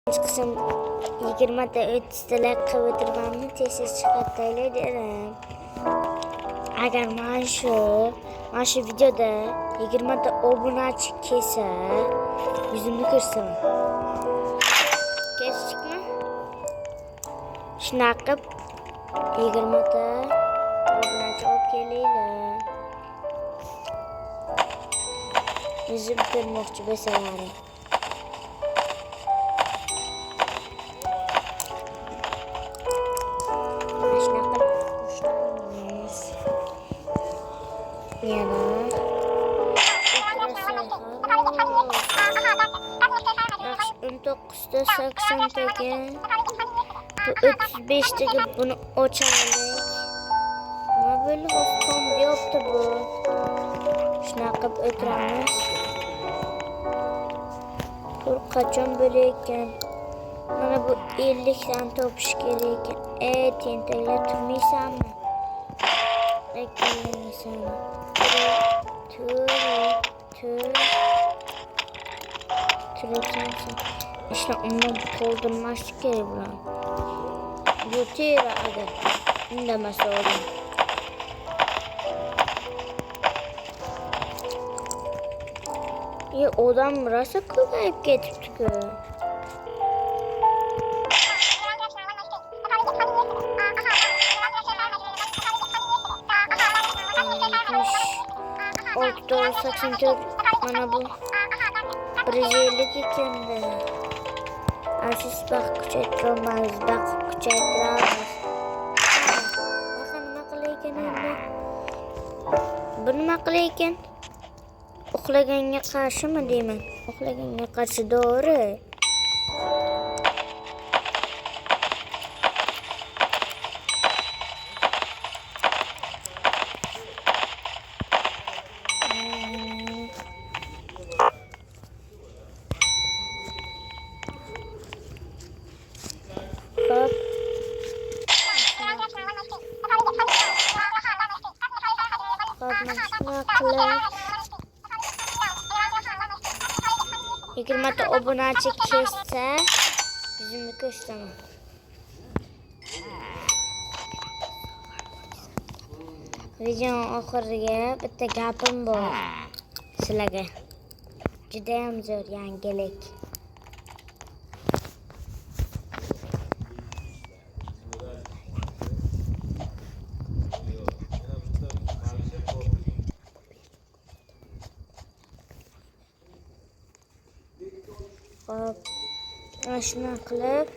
qism 20 ta 30 ta like qilib o'tirganimni tez chiqartaylar dedim. Agar mana shu videoda 20 ta obunachi kelsa, yuzimni ko'rsam. Kesdikmi? Shunaqa qilib 20 ta obunachi olib kelinglar. Yuzim ko'rmoqchi bo'lsalaring. Yana 19 ta 80 taga bu 35 taga buni ochaylik. Nima bo'ldi? Tom deyapti bu. Shunaqa qilib o'tiramiz. Pul qachon bo'layotgan? Mana bu 50 dan topish kerak ekan. Tentaklar turmaysanmi? Eklemaysanmi? Türetensin. İşte ondan doldurmazlık gereği bulan. Bu tira adı. İndemesi oldum. Ya odam burası kılayıp getirdik. Oldu 84 bana bu. Brezilya ikende. Aziz bak kuchaytiramiz, bak kuchaytiramiz. Bakın nima qilayotgan endi? Bu nima qilayotgan? Uxlaganga qarshimi deyman? Uxlaganga qarshi dori. Yigirmata obunachi kelsa, yuzimni ko'rsataman. Video oxiriga bitta gapim bor sizlarga. Juda ham zo'r yangilik. Shuna qilib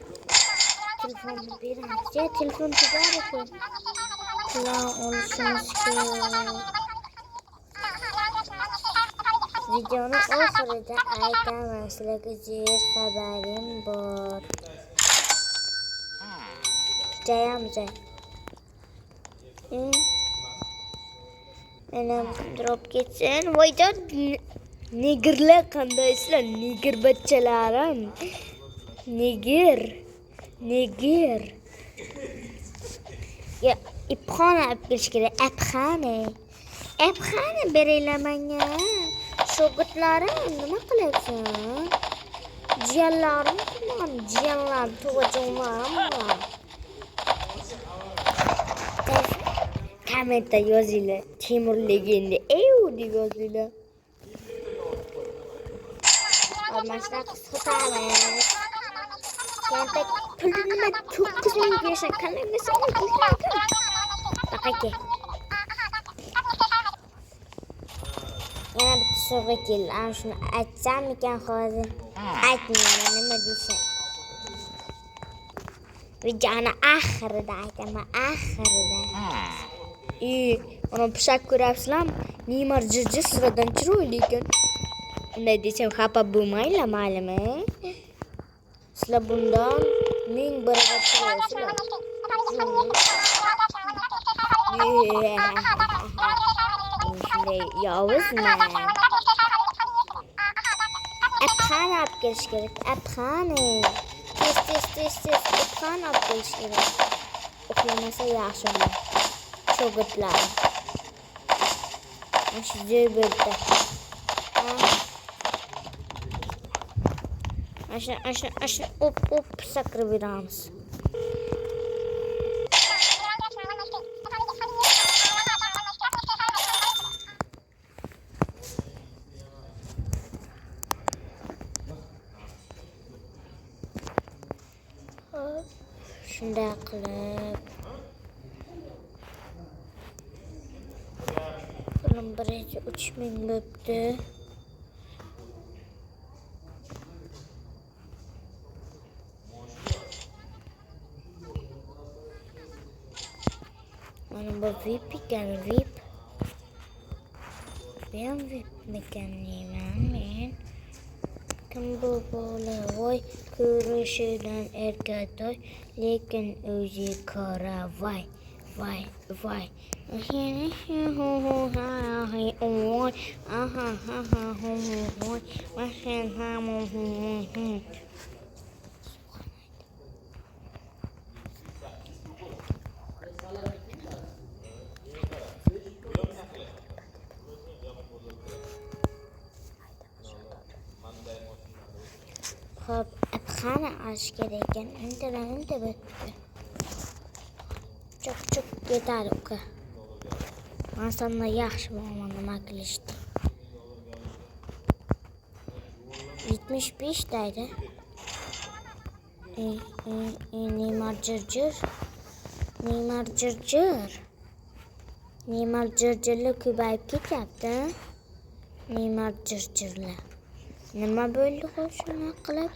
telefonni beramiz. Telefon tugadi-ku. Plan olishimiz kerak. Videoni oxirida aytaman, sizlarga zo'r xabarim bor. Jayam zo'r. Mana drop ketsin. Voyjon, negirlar qandaysizlar? Negir bachchalarim. Negir. Ya, ipxona olib kelish kerak. Ipxona beringlar menga. Shogirtlarim, nima qilyapsan? Jiyanlarim, tug'ujonlarim bor. Kommentda yozinglar. Temur legenda. Deb yozinglar. Almashlar qisqatamiz. Tentak pulini 9 ming bersan, qalamasa o'tlaydi. Baqaka. Yana bitta so'g'i keldi. Ana shuni aytsam ekan hozir. Aytmayman, nima deysan? Videoni oxirida aytaman, oxirida. Mana pishak ko'ryapsizlarmi? Neymar jijji siradan chiroyli ekan. Unday desam xafa bo'lmanglar, ma'lumi? Sizlar bundan 1000 barobar chiroysizlar. Shunday yovuzman. Ipxona olib kelish kerak. Ipxona. Tez. Ipxona olib kelish kerak. Uxlamasa yaxshi bo'ladi. Shogirtlar. Shu joy bo'ldi. Ashna up sakrab yuramiz. Shunday qilib pulim 3000 bo'pti. Mana bu VIP ekan, VIP. Ben VIP ekan men. Kim bu bola voy ko'rishidan erkatoy, lekin o'zi qora voy. Hop, qani olish kerak ekan. Unda bitdi. Çok yeter uka. Ben sana yaxshi bo'laman nima qilishdi. 75 deydi. Neymar jirjirli ko'payib ketyapti. Neymar jirjirli. Nima bo'ldi shuni qilib?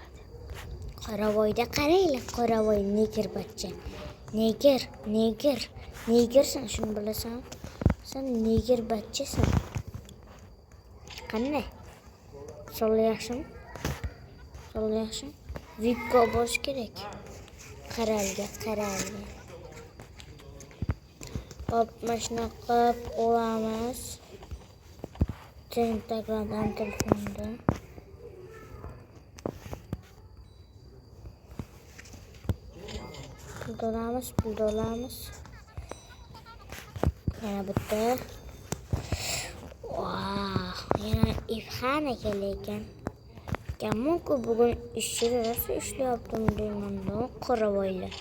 Qoravoyda qaraylar, Qoravoy neger bachcha. Negersan, shuni bilasan? Sen neger bachchasan. Qanday? Sol yaxshimi? VIPga borish kerak. Qaralga. Hop, mashina qilib olamiz. Instagramdan telefonda. Pul dolamiz. Yana bitta. Wow, yana ifxana kelayotgan. Gammonku bugun rosa ishlayaptim deyman da, qoravoylar.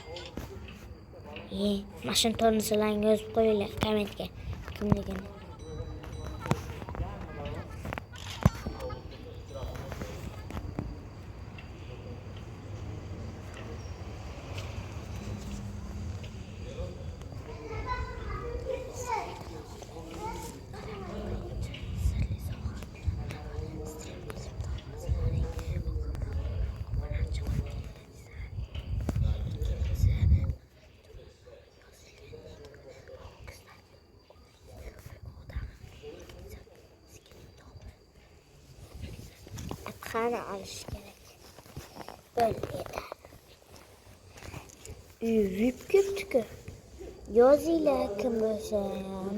Mashina tornisilarni yozib qo'yinglar kommentga. Kimligini. Qani olish kerak. Böyle yeter. VIP köptükü. Yozinglar kim bo'lsa ham.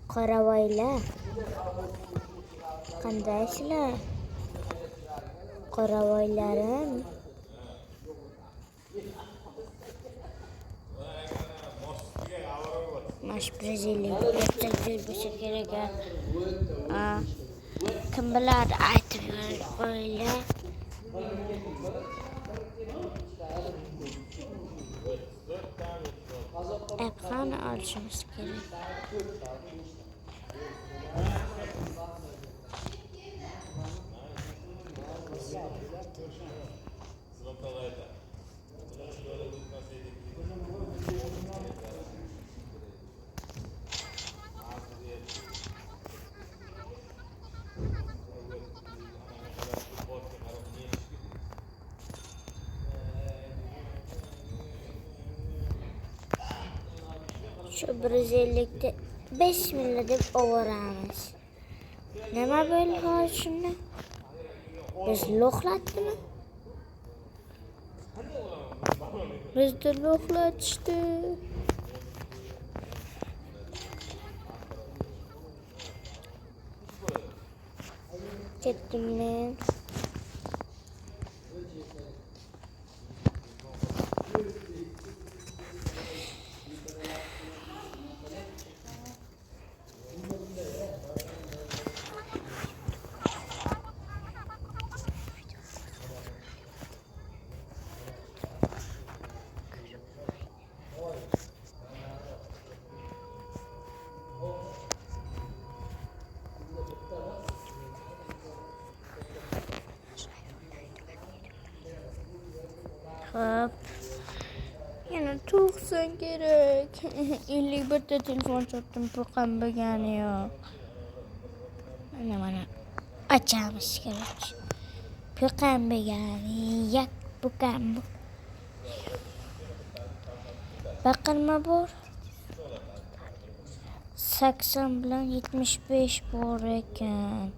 Qoravoylar. Qandaysizlar? Qoravoylarim. Mash Braziliya bo'lsa kerak. Kim bilar aytib qo'yinglar. Qani olishimiz kerak. Şu Brezilyalikda 5 milyon deb ovoramiz. Nima bo'ldi hozir shunda? Biz lo'xlatdimi? Bizni lo'xlatishdi. Ketdim men. Hop. Yana to'qson kerak. 51 ta telefon sotdim, pulqam bo'lgani yo'q. Mana ochamiz kerak. Pulqam bo'lgani yo'q, pulqam. Baqirma bor. 80 bilan 75 bor ekan.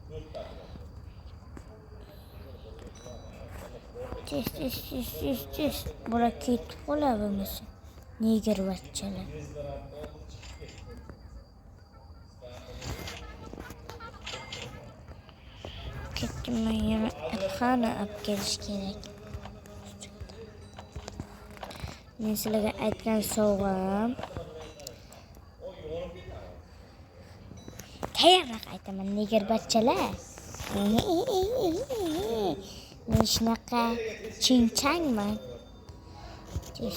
Tis. Bular ketib qoladimiz? Neger bachchalar. Ketdim yana qani olib kelish kerak. Men sizlarga aytgan sovg'am. Tayyorroq aytaman, neger bachchalar. Men shunaqa chinchangman. Tis.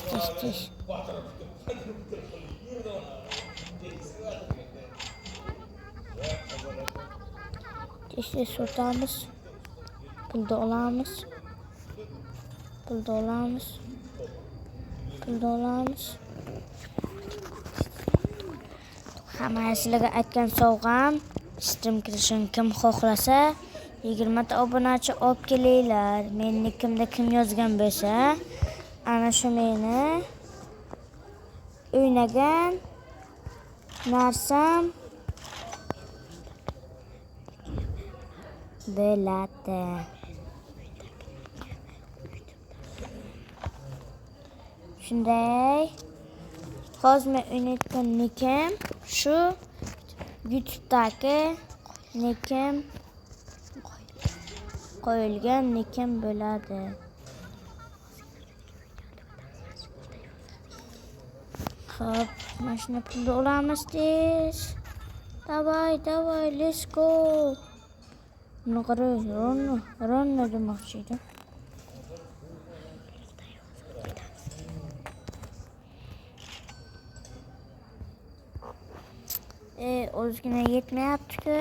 Tis sotamiz. Pulda olamiz. Hamma sizlarga aytgan sovg'am, stream kirishini kim xohlasa 20 ta obunachi olib kelinglar. Mennikimda kim yozgan bo'lsa, ana shu meni o'ynagan narsam bo'ladi. Shunday. Hozir men o'ynayotgan nikim shu YouTube'dagi nikim qo'yilgan nikim bo'ladi. Hop, mashina pulda olamiz tez. Davay, let's go. Ronno demoqchi edim. O'zgina yetmayapti-ku.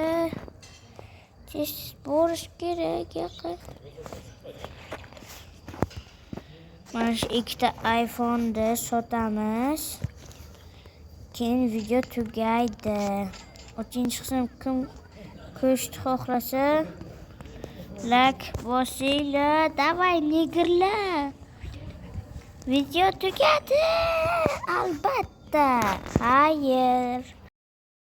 Tez borish kerak yaqin. Mana shu ikkita iPhone'ni sotamiz. Keyin video tugaydi. 3-qism kim ko'rishni xohlasa, like bosinglar. Davay negerlar. Video tugadi. Albatta. Xayr.